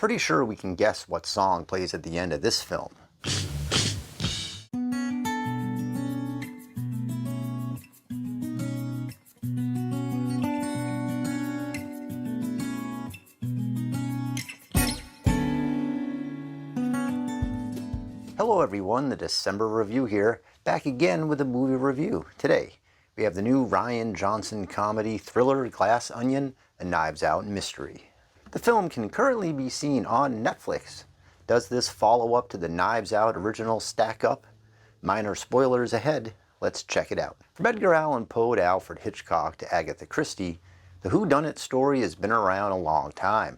Pretty sure we can guess what song plays at the end of this film. Hello everyone, the December Review here, back again with a movie review. Today, we have the new Rian Johnson comedy thriller Glass Onion, a Knives Out mystery. The film can currently be seen on Netflix. Does this follow up to the Knives Out original stack up? Minor spoilers ahead, let's check it out. From Edgar Allan Poe to Alfred Hitchcock to Agatha Christie, the whodunit story has been around a long time.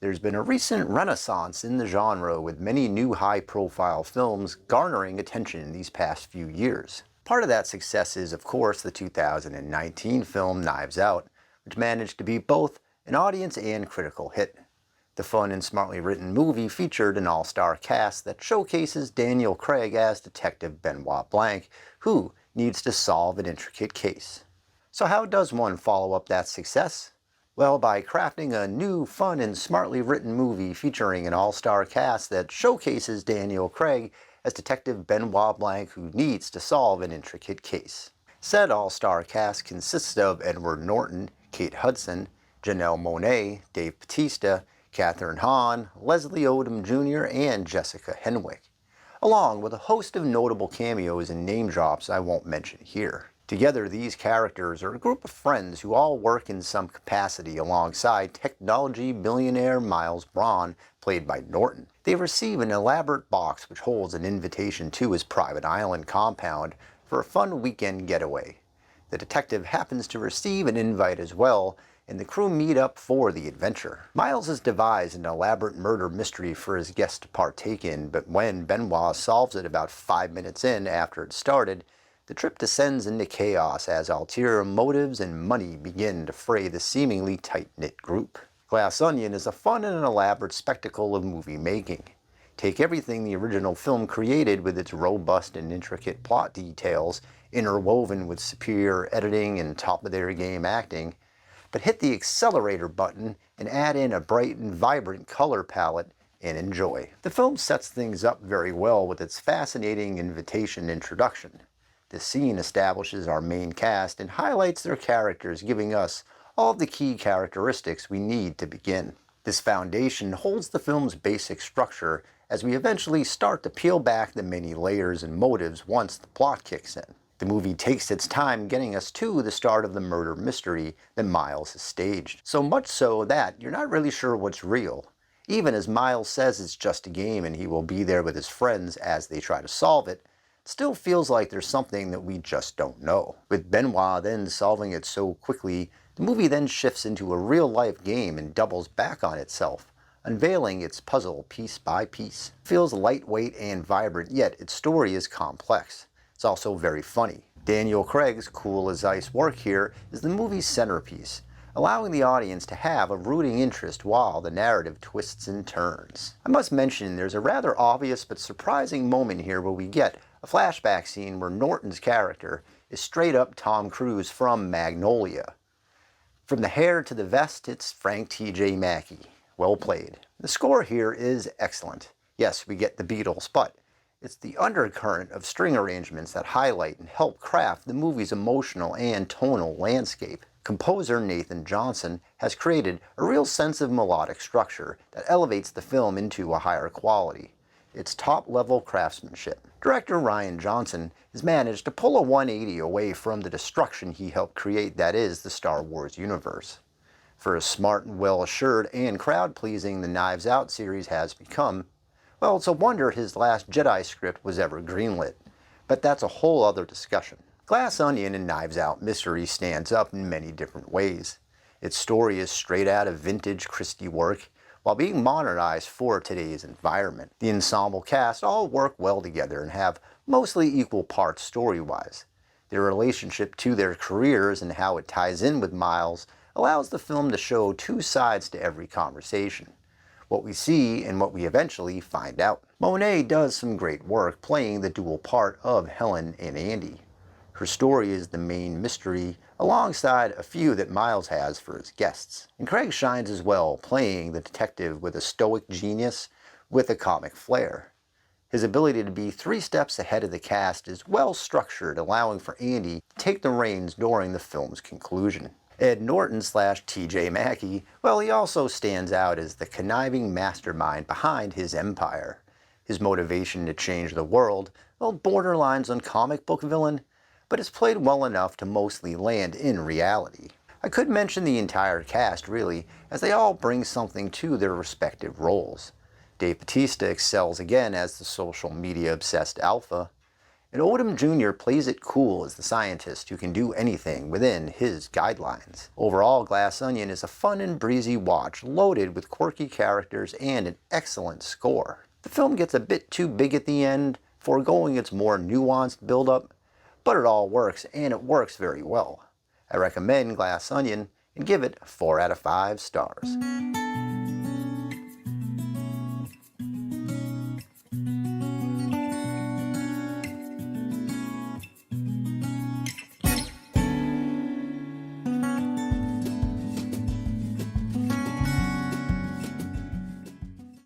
There's been a recent renaissance in the genre, with many new high-profile films garnering attention in these past few years. Part of that success is, of course, the 2019 film Knives Out, which managed to be both an audience and critical hit. The fun and smartly written movie featured an all-star cast that showcases Daniel Craig as Detective Benoit Blanc, who needs to solve an intricate case. So how does one follow up that success? Well, by crafting a new, fun, and smartly written movie featuring an all-star cast that showcases Daniel Craig as Detective Benoit Blanc, who needs to solve an intricate case. Said all-star cast consists of Edward Norton, Kate Hudson, Janelle Monáe, Dave Bautista, Kathryn Hahn, Leslie Odom Jr., and Jessica Henwick, along with a host of notable cameos and name drops I won't mention here. Together, these characters are a group of friends who all work in some capacity alongside technology billionaire Miles Braun, played by Norton. They receive an elaborate box which holds an invitation to his private island compound for a fun weekend getaway. The detective happens to receive an invite as well, and the crew meet up for the adventure. Miles has devised an elaborate murder mystery for his guests to partake in, but when Benoit solves it about 5 minutes in after it started, the trip descends into chaos as ulterior motives and money begin to fray the seemingly tight-knit group. Glass Onion is a fun and an elaborate spectacle of movie making. Take everything the original film created with its robust and intricate plot details, interwoven with superior editing and top-of-their-game acting, but hit the accelerator button and add in a bright and vibrant color palette and enjoy. The film sets things up very well with its fascinating invitation introduction. This scene establishes our main cast and highlights their characters, giving us all of the key characteristics we need to begin. This foundation holds the film's basic structure as we eventually start to peel back the many layers and motives once the plot kicks in. The movie takes its time getting us to the start of the murder mystery that Miles has staged, so much so that you're not really sure what's real, even as Miles says it's just a game and he will be there with his friends as they try to solve it. Still feels like there's something that we just don't know. With Benoit then solving it so quickly, the movie then shifts into a real-life game and doubles back on itself, unveiling its puzzle piece by piece. It feels lightweight and vibrant, yet its story is complex. It's also very funny. Daniel Craig's cool-as-ice work here is the movie's centerpiece, allowing the audience to have a rooting interest while the narrative twists and turns. I must mention there's a rather obvious but surprising moment here where we get a flashback scene where Norton's character is straight up Tom Cruise from Magnolia. From the hair to the vest, it's Frank T.J. Mackey. Well played. The score here is excellent. Yes, we get the Beatles, but it's the undercurrent of string arrangements that highlight and help craft the movie's emotional and tonal landscape. Composer Nathan Johnson has created a real sense of melodic structure that elevates the film into a higher quality. It's top-level craftsmanship. Director Rian Johnson has managed to pull a 180 away from the destruction he helped create that is the Star Wars universe. For as smart and well-assured and crowd-pleasing the Knives Out series has become, well, it's a wonder his Last Jedi script was ever greenlit. But that's a whole other discussion. Glass Onion and Knives Out Mystery stands up in many different ways. Its story is straight out of vintage Christie work, while being modernized for today's environment. The ensemble cast all work well together and have mostly equal parts story-wise. Their relationship to their careers and how it ties in with Miles allows the film to show two sides to every conversation. What we see and what we eventually find out. Monáe does some great work playing the dual part of Helen and Andy. Her story is the main mystery, alongside a few that Miles has for his guests. And Craig shines as well, playing the detective with a stoic genius with a comic flair. His ability to be 3 steps ahead of the cast is well structured, allowing for Andy to take the reins during the film's conclusion. Ed Norton / T.J. Mackey, well, he also stands out as the conniving mastermind behind his empire. His motivation to change the world, well, borderlines on comic book villain, but it's played well enough to mostly land in reality. I could mention the entire cast, really, as they all bring something to their respective roles. Dave Bautista excels again as the social media obsessed alpha, and Odom Jr. plays it cool as the scientist who can do anything within his guidelines. Overall, Glass Onion is a fun and breezy watch loaded with quirky characters and an excellent score. The film gets a bit too big at the end, foregoing its more nuanced build-up, but it all works, and it works very well. I recommend Glass Onion and give it 4 out of 5 stars.